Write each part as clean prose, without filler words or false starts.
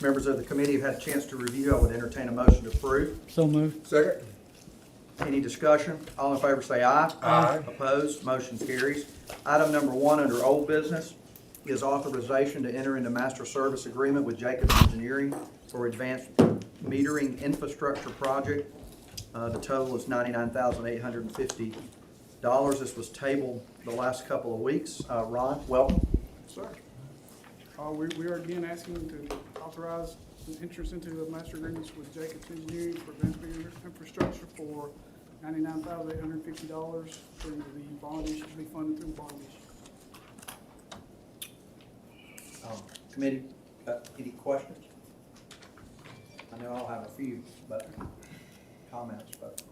Members of the committee have had a chance to review. I would entertain a motion to approve. So moved. Second. Any discussion? All in favor say aye. Aye. Opposed? Motion carries. Item number 1 under old business is authorization to enter into master service agreement with Jacobs Engineering for advanced metering infrastructure project. The total is $99,850. This was tabled the last couple of weeks. Ron, welcome. Sir, we are again asking to authorize interest into the master agreements with Jacobs Engineering for advanced infrastructure for $99,850 during the bond issue, to be funded through bond issue. Committee, any questions? I know I'll have a few, but comments, but.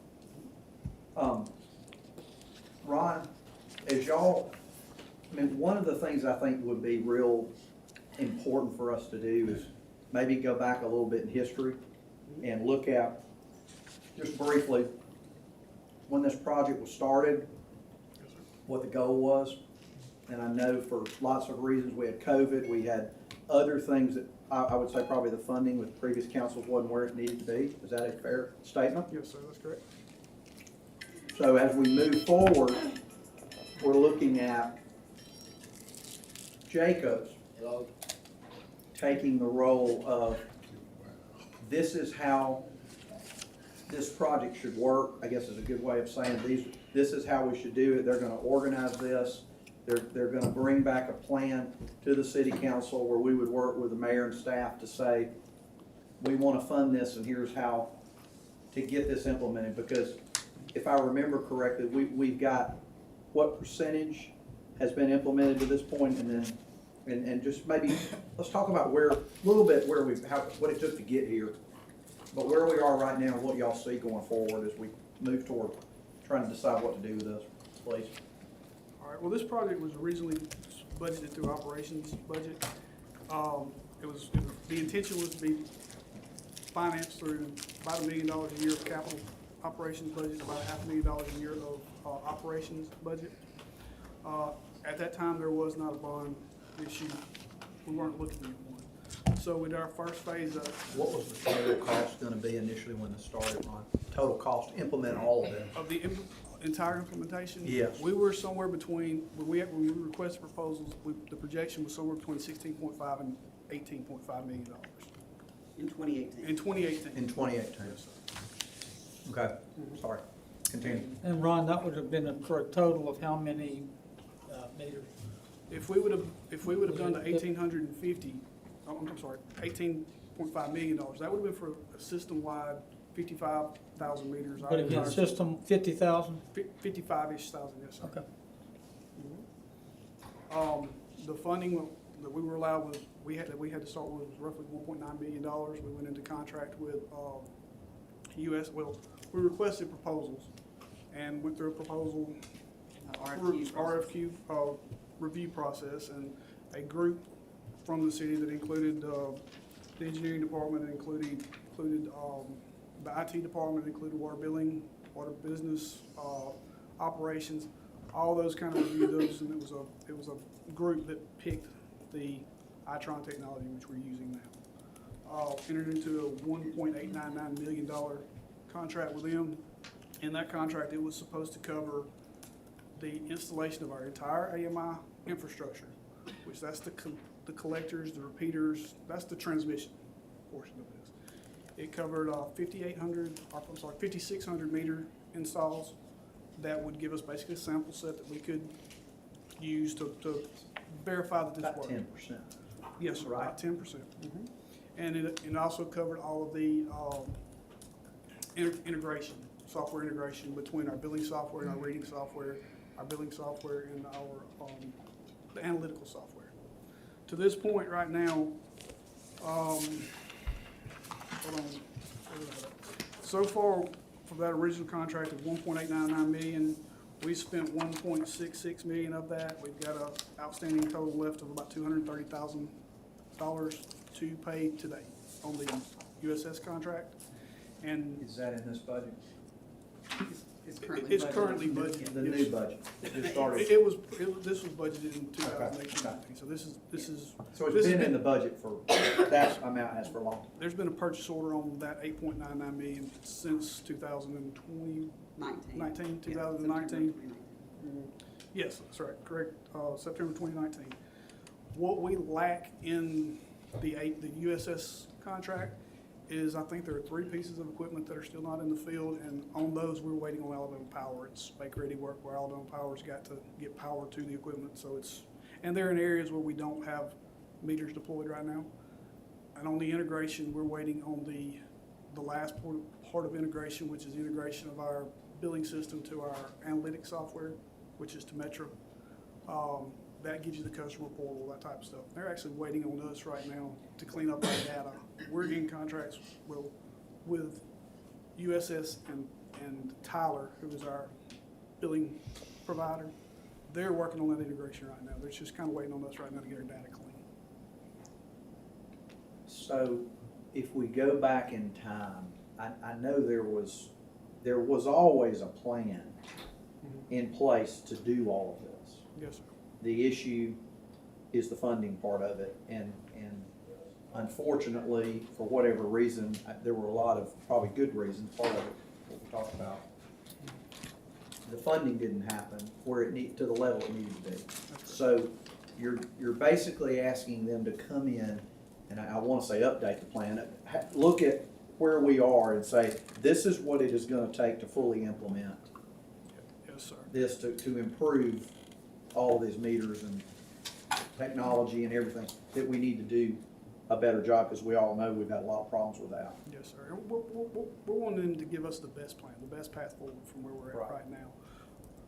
Ron, as y'all, I mean, one of the things I think would be real important for us to do is maybe go back a little bit in history and look at, just briefly, when this project was started, what the goal was. And I know for lots of reasons, we had COVID, we had other things that I would say probably the funding with previous councils wasn't where it needed to be. Is that a fair statement? Yes, sir, that's correct. So as we move forward, we're looking at Jacobs taking the role of, this is how this project should work, I guess is a good way of saying this is how we should do it. They're gonna organize this. They're gonna bring back a plan to the city council where we would work with the mayor and staff to say, we wanna fund this and here's how to get this implemented. Because if I remember correctly, we've got what percentage has been implemented to this point, and then, and just maybe, let's talk about where, a little bit where what it took to get here, but where we are right now and what y'all see going forward as we move toward trying to decide what to do with this, please. All right, well, this project was originally budgeted through operations budget. The intention was to be financed through about $1 million a year of capital operations budget, about $500,000 a year of operations budget. At that time, there was not a bond issue. We weren't looking at one. So we did our first phase of. What was the total cost gonna be initially when this started, Ron? Total cost to implement all of it? Of the entire implementation? Yes. We were somewhere between, when we requested proposals, the projection was somewhere between $16.5 and $18.5 million. In 2018. In 2018. In 2018? Yes, sir. Okay, sorry, continue. And Ron, that would have been for a total of how many meters? If we would have done the 1,850, I'm sorry, $18.5 million, that would have been for a system-wide 55,000 meters. But again, system 50,000? 55-ish thousand, yes, sir. Okay. The funding that we were allowed was, we had to start with was roughly $1.9 million. We went into contract with we requested proposals and went through a proposal RFQ review process, and a group from the city that included the engineering department, included the IT department, included water billing, water business, operations, all those kind of reviewed those, and it was a group that picked the Itron technology, which we're using now. Entered into a $1.899 million contract with them. In that contract, it was supposed to cover the installation of our entire AMI infrastructure, which that's the collectors, the repeaters, that's the transmission portion of this. It covered 5,600 meter installs that would give us basically a sample set that we could use to verify that this About worked. 10%. Yes, sir, Right. about 10%. And it also covered all of the integration, software integration between our billing software and our reading software, our billing software and our the analytical software. To this point right now, hold on. So far, for that original contract of $1.899 million, we spent $1.66 million of that. We've got an outstanding total left of about $230,000 to pay today on the USS contract. And Is that in this budget? it's currently It's budgeted. currently budgeted. The new budget, it just started. This was budgeted in 2018, Okay. so this is. So this it's has been in the budget for, that amount has for long. There's been a purchase order on that 8.99 million since 2020, 19, Yeah, 2019. September 2019. Yes, that's right, correct, September 2019. What we lack in the USS contract is, I think there are 3 pieces of equipment that are still not in the field, and on those, we're waiting on Alabama Power. It's make-ready work where Alabama Power's got to get power to the equipment, so it's, and they're in areas where we don't have meters deployed right now. And on the integration, we're waiting on the last part of integration, which is the integration of our billing system to our analytics software, which is to Metro. That gives you the customer portal, that type of stuff. They're actually waiting on us right now to clean up our data. We're in contracts with USS and Tyler, who is our billing provider. They're working on that integration right now. They're just kind of waiting on us right now to get our data clean. So if we go back in time, I know there was always a plan in place to do all of this. Yes, sir. The issue is the funding part of it, and unfortunately, for whatever reason, there were a lot of probably good reasons, part of it, what we talked about. The funding didn't happen where to the level it needed to be. So you're basically asking them to come in, and I want to say update the plan, look at where we are and say, this is what it is going to take to fully implement Yes, sir. this to improve all of these meters and technology and everything, that we need to do a better job, because we all know we've got a lot of problems with that. Yes, sir. And we're wanting them to give us the best plan, the best path forward from where we're at right now.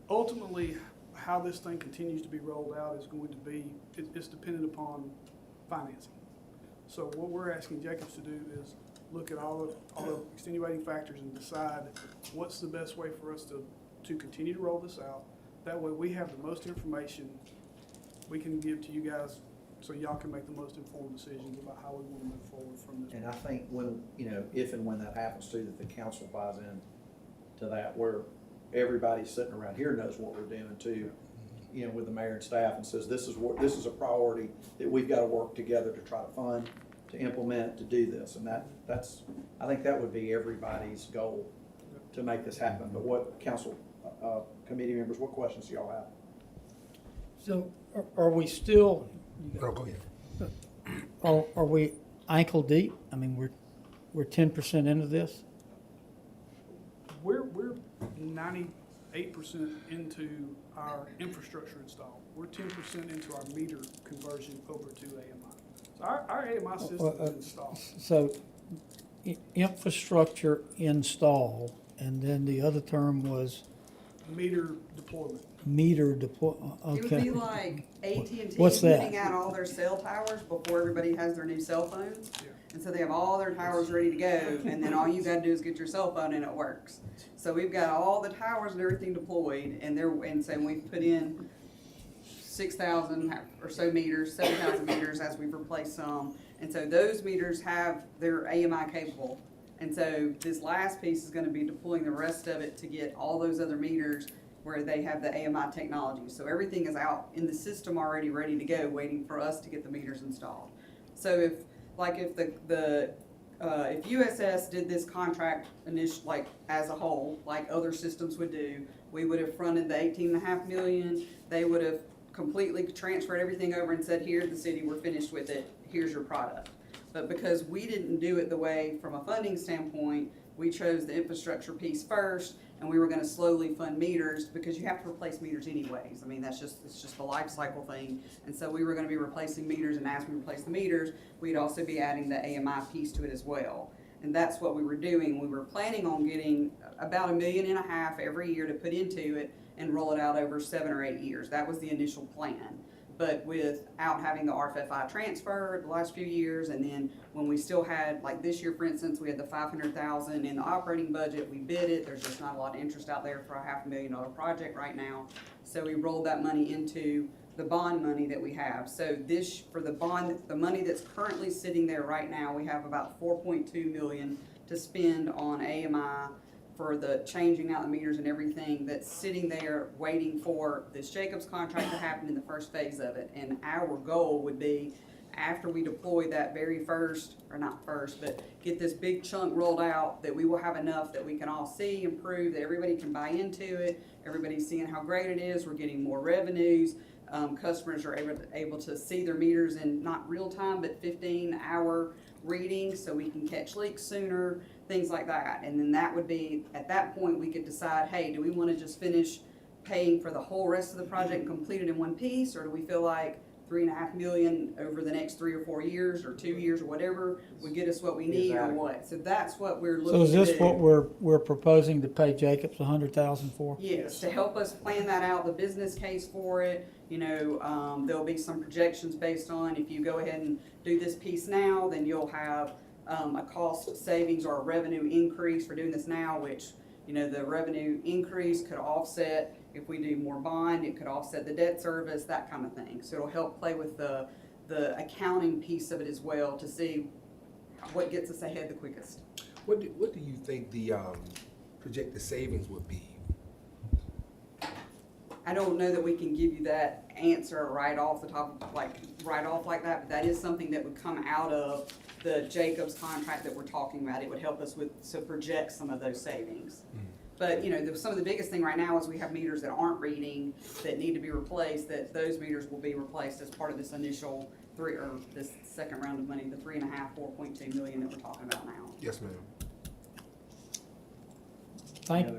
Ultimately, how this thing continues to be rolled out is going to be, it's dependent upon financing. So what we're asking Jacobs to do is look at all the extenuating factors and decide what's the best way for us to continue to roll this out. That way we have the most information we can give to you guys, so y'all can make the most informed decisions about how we want to move forward from this. And I think when, if and when that happens too, that the council buys in to that, where everybody sitting around here knows what we're doing too, with the mayor and staff, and says, this is a priority that we've got to work together to try to fund, to implement, to do this. And I think that would be everybody's goal to make this happen. But what council, committee members, what questions do y'all have? So are we still, Oh, go ahead. are we ankle deep? I mean, we're 10% into this? We're 98% into our infrastructure install. We're 10% into our meter conversion over to AMI. So our AMI system is installed. So infrastructure install, and then the other term was Meter deployment. meter deploy, It would okay. be like AT&T What's that? putting out all their cell towers before everybody has their new cell phones. Yeah. And so they have all their towers ready to go, and then all you gotta do is get your cell phone and it works. So we've got all the towers and everything deployed, and so we've put in 6,000 or so meters, 7,000 meters as we've replaced some. And so those meters they're AMI capable. And so this last piece is gonna be deploying the rest of it to get all those other meters where they have the AMI technology. So everything is out in the system already ready to go, waiting for us to get the meters installed. So if USS did this contract as a whole, like other systems would do, we would have fronted the 18.5 million. They would have completely transferred everything over and said, here's the city, we're finished with it, here's your product. But because we didn't do it the way, from a funding standpoint, we chose the infrastructure piece first, and we were gonna slowly fund meters, because you have to replace meters anyways. I mean, it's just a life cycle thing. And so we were gonna be replacing meters, and as we replace the meters, we'd also be adding the AMI piece to it as well. And that's what we were doing. We were planning on getting about $1.5 million every year to put into it and roll it out over 7 or 8 years. That was the initial plan. But without having the RFFI transfer the last few years, and then when we still had, like this year, for instance, we had the $500,000 in the operating budget, we bid it, there's just not a lot of interest out there for a $500,000 project right now. So we rolled that money into the bond money that we have. So for the bond, the money that's currently sitting there right now, we have about $4.2 million to spend on AMI for the changing out the meters and everything that's sitting there waiting for this Jacobs contract to happen in the first phase of it. And our goal would be, after we deploy that very first, or not first, but get this big chunk rolled out, that we will have enough that we can all see, improve, that everybody can buy into it. Everybody's seeing how great it is. We're getting more revenues. Customers are able to see their meters in not real time, but 15-hour readings, so we can catch leaks sooner, things like that. And then that would be, at that point, we could decide, hey, do we want to just finish paying for the whole rest of the project and complete it in one piece, or do we feel like $3.5 million over the next 3 or 4 years or 2 years or whatever would get us what we need, or what? So that's what we're looking to do. So is this what we're proposing to pay Jacobs $100,000 for? Yes, to help us plan that out, the business case for it. You know, there'll be some projections based on, if you go ahead and do this piece now, then you'll have a cost savings or a revenue increase for doing this now, which, you know, the revenue increase could offset, if we do more bond, it could offset the debt service, that kind of thing. So it'll help play with the accounting piece of it as well, to see what gets us ahead the quickest. What do you think the projected savings would be? I don't know that we can give you that answer right off the top, like that, but that is something that would come out of the Jacobs contract that we're talking about. It would help us to project some of those savings. But, you know, some of the biggest thing right now is we have meters that aren't reading, that need to be replaced, that those meters will be replaced as part of this initial this second round of money, the 3.5, 4.2 million that we're talking about now. Yes, ma'am.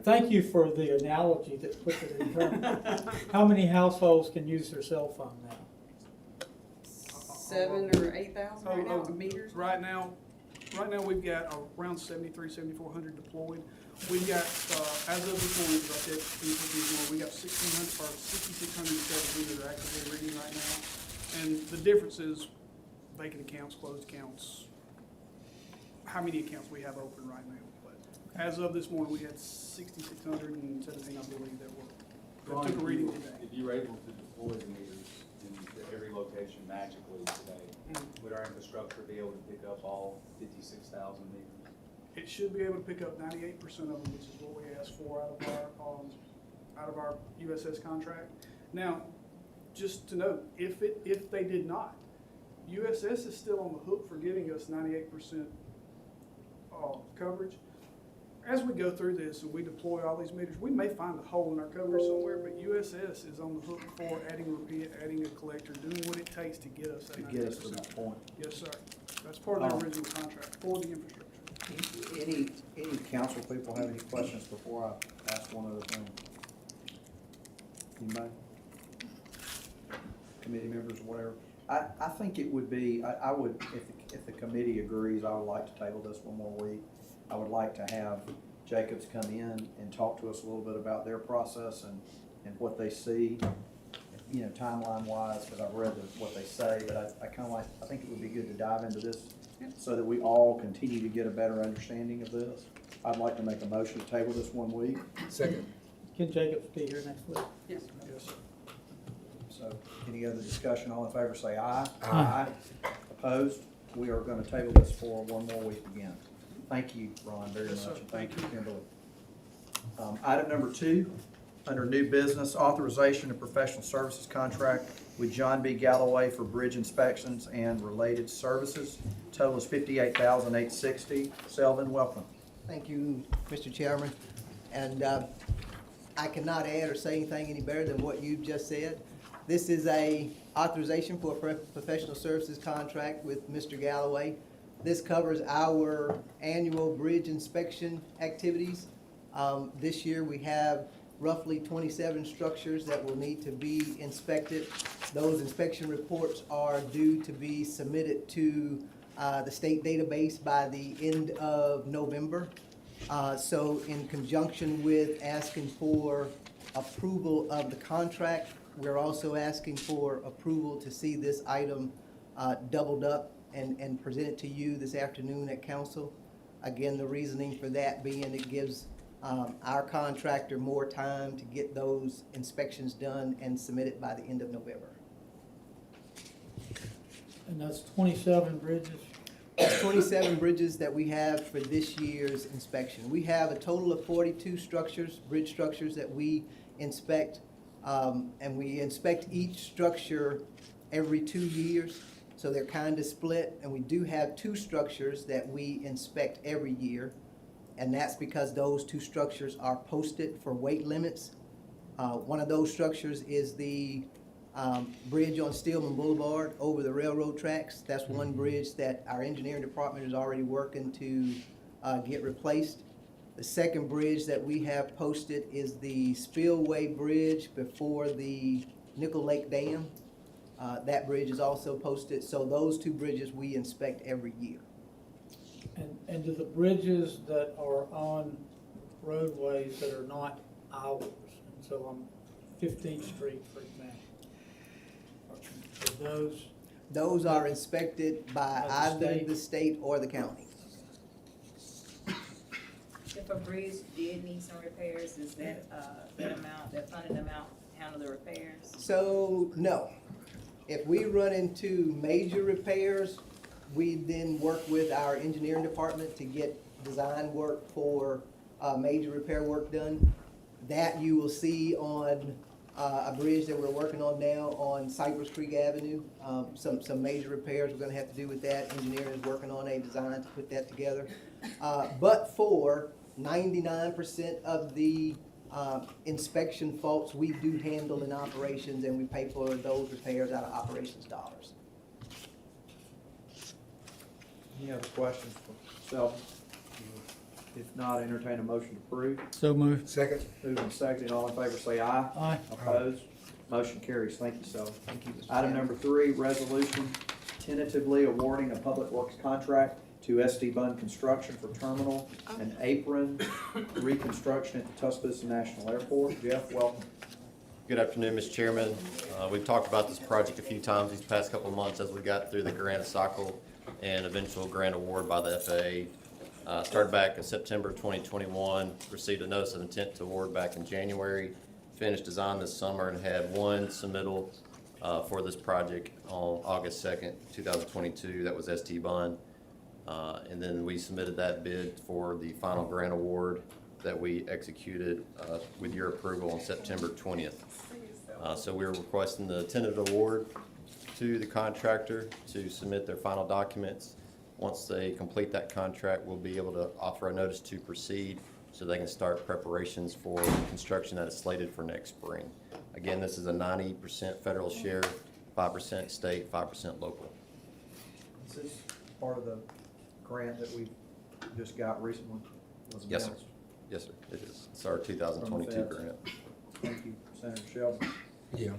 Thank you for the analogy that puts it in terms. How many households can use their cell phone now? 7,000 or 8,000 right now meters? Right now we've got around 7,400 deployed. We've got, as of this morning, as I said, we got 6,607 meters are actively reading right now. And the difference is vacant accounts, closed accounts, how many accounts we have open right now. But as of this morning, we had 6,617, I believe, that took a reading today. If you were able to deploy the meters into every location magically today, would our infrastructure be able to pick up all 56,000 meters? It should be able to pick up 98% of them, which is what we asked for out of our USS contract. Now, just to note, if they did not, USS is still on the hook for giving us 98% coverage. As we go through this and we deploy all these meters, we may find a hole in our coverage somewhere, but USS is on the hook for adding repeat, adding a collector, doing what it takes to get us that 98%. To get us to that point. Yes, sir. That's part of the original contract for the infrastructure. Any council people have any questions before I ask one other thing? Anybody? Committee members, whatever. I think it would be, I would, if the committee agrees, I would like to table this one more week. I would like to have Jacobs come in and talk to us a little bit about their process and what they see, you know, timeline wise, because I've read what they say, but I think it would be good to dive into this so that we all continue to get a better understanding of this. I'd like to make a motion to table this 1 week. Second. Can Jacobs be here next week? Yes. Yes, sir. So, any other discussion? All in favor say aye. Aye. Opposed? We are going to table this for 1 more week again. Thank you, Ron, very Yes, much, sir. and thank you, Kimberly. Item number 2, under new business, authorization of professional services contract with John B. Galloway for bridge inspections and related services. Total is $58,860. Selvin, welcome. Thank you, Mr. Chairman. And I cannot add or say anything any better than what you've just said. This is a authorization for a professional services contract with Mr. Galloway. This covers our annual bridge inspection activities. This year we have roughly 27 structures that will need to be inspected. Those inspection reports are due to be submitted to the state database by the end of November. So in conjunction with asking for approval of the contract, we're also asking for approval to see this item doubled up and presented to you this afternoon at council. Again, the reasoning for that being it gives our contractor more time to get those inspections done and submitted by the end of November. And that's 27 bridges? That's 27 bridges that we have for this year's inspection. We have a total of 42 structures, bridge structures that we inspect, and we inspect each structure every 2 years. So they're kind of split, and we do have 2 structures that we inspect every year. And that's because those 2 structures are posted for weight limits. One of those structures is the bridge on Stillman Boulevard over the railroad tracks. That's one bridge that our engineering department is already working to get replaced. The second bridge that we have posted is the Spillway Bridge before the Nickel Lake Dam. That bridge is also posted, so those 2 bridges we inspect every year. And do the bridges that are on roadways that are not ours, and so on 15th Street, for example, are Those are inspected by By the either state? the state or the county. If a bridge did need some repairs, is that, that funding amount handle the repairs? So, no. If we run into major repairs, we then work with our engineering department to get design work for major repair work done. That you will see on a bridge that we're working on now on Cypress Creek Avenue. Some major repairs we're gonna have to do with that. Engineering is working on a design to put that together. But for 99% of the inspection faults we do handle in operations, and we pay for those repairs out of operations dollars. Any other questions for Selby? If not, entertain a motion to approve. So moved. Second? Moving and seconded, all in favor say aye. Aye. Opposed? Motion carries. Thank you, Selby. Thank you, Mr. Item Chairman. number 3, resolution tentatively awarding a public works contract to SD Bund Construction for terminal and apron reconstruction at the Tuscaloosa National Airport. Jeff, welcome. Good afternoon, Mr. Chairman. We've talked about this project a few times these past couple of months as we got through the grant cycle and eventual grant award by the FAA. Started back in September 2021, received a notice of intent to award back in January, finished design this summer, and had one submittal for this project on August 2nd, 2022. That was ST Bund. And then we submitted that bid for the final grant award that we executed with your approval on September 20th. So we're requesting the tentative award to the contractor to submit their final documents. Once they complete that contract, we'll be able to offer a notice to proceed so they can start preparations for construction that is slated for next spring. Again, this is a 90% federal share, 5% state, 5% local. Is this part of the grant that we just got recently? Was Yes, sir. announced? Yes, sir, it is. It's our 2022 From the feds. grant. Thank you, Senator Shelby. Yeah.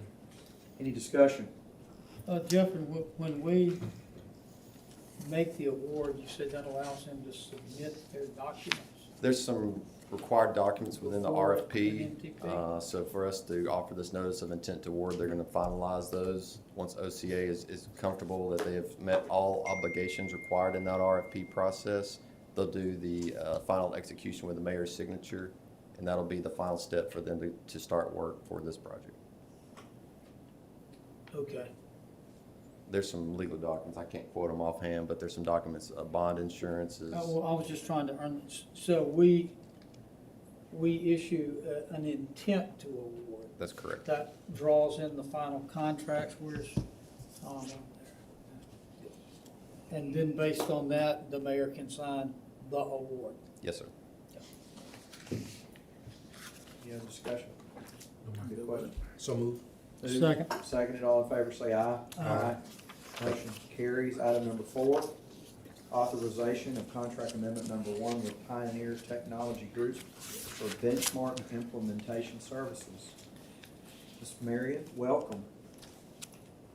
Any discussion? Jeffrey, when we make the award, you said that allows them to submit their documents. There's some required documents within the Before RFP. the NTP? So for us to offer this notice of intent to award, they're gonna finalize those. Once OCA is comfortable that they have met all obligations required in that RFP process, they'll do the final execution with the mayor's signature, and that'll be the final step for them to start work for this project. Okay. There's some legal documents, I can't quote them offhand, but there's some documents, bond insurances. Well, I was just trying to so we issue an intent to award. That's correct. That draws in the final contracts, where's Tom up there? And then based on that, the mayor can sign the award. Yes, sir. Any other discussion? Good question. So move. Second. Seconded, all in favor say aye. Aye. Motion carries. Item number 4, authorization of contract amendment number 1 with Pioneer Technology Group for benchmark implementation services. Ms. Marion, welcome.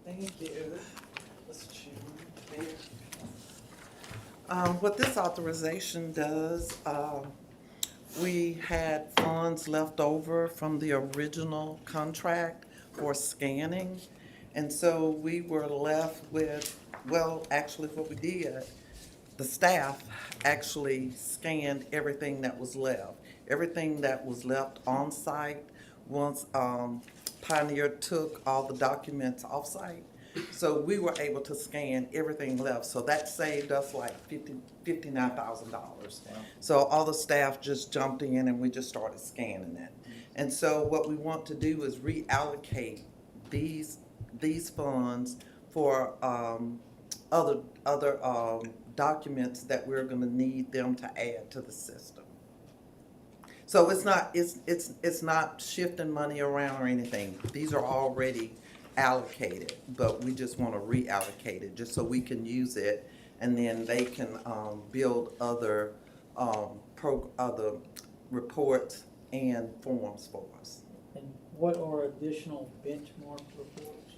Thank you, Mr. Chairman. What this authorization does, we had funds left over from the original contract for scanning. And so we were left with, well, actually what we did, the staff actually scanned everything that was left. Everything that was left on site, once Pioneer took all the documents off site, So we were able to scan everything left, so that saved us like $59,000. So all the staff just jumped in and we just started scanning it. And so what we want to do is reallocate these funds for other documents that we're gonna need them to add to the system. So it's not shifting money around or anything. These are already allocated, but we just wanna reallocate it, just so we can use it, and then they can build other other reports and forms for us. And what are additional benchmark reports?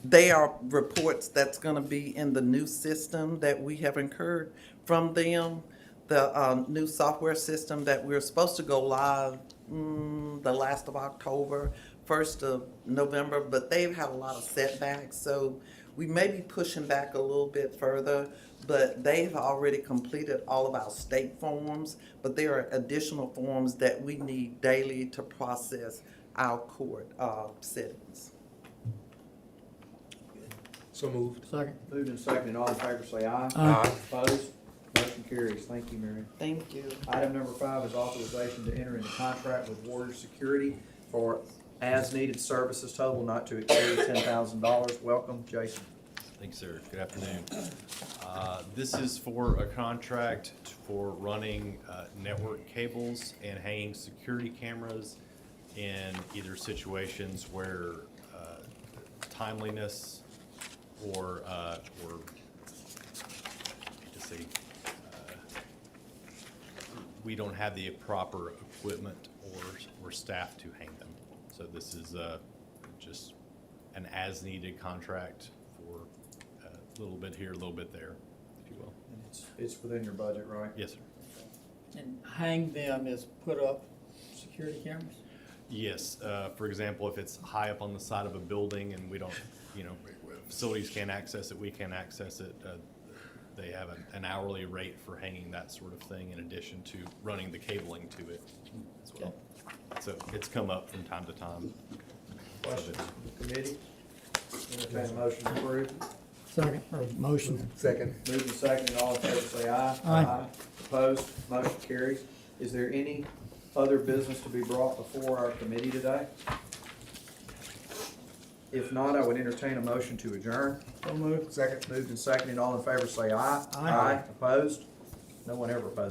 They are reports that's gonna be in the new system that we have incurred from them, the new software system that we're supposed to go live the last of October, 1st of November, but they've had a lot of setbacks, so we may be pushing back a little bit further, but they've already completed all of our state forms, but there are additional forms that we need daily to process our court sittings. So moved. Second. Moved and seconded, all in favor say aye. Aye. Opposed? Motion carries. Thank you, Mary. Thank you. Item number 5 is authorization to enter into contract with Warrior Security for as-needed services total not to exceed $10,000. Welcome, Jason. Thanks, sir. Good afternoon. This is for a contract for running network cables and hanging security cameras in either situations where timeliness or we don't have the proper equipment or staff to hang them. So this is just an as-needed contract for a little bit here, a little bit there, if you will. And it's within your budget, right? Yes, sir. And hang them is put up security cameras? Yes, for example, if it's high up on the side of a building and we don't, facilities can't access it, we can't access it, they have an hourly rate for hanging that sort of thing in addition to running the cabling to it as well. So it's come up from time to time. Questions from the committee? Entertain a motion to approve. Second, or motion. Second. Moved and seconded, all in favor say aye. Aye. Opposed? Motion carries. Is there any other business to be brought before our committee today? If not, I would entertain a motion to adjourn. So moved. Second. Moved and seconded, all in favor say aye. Aye. Opposed? No one ever opposes.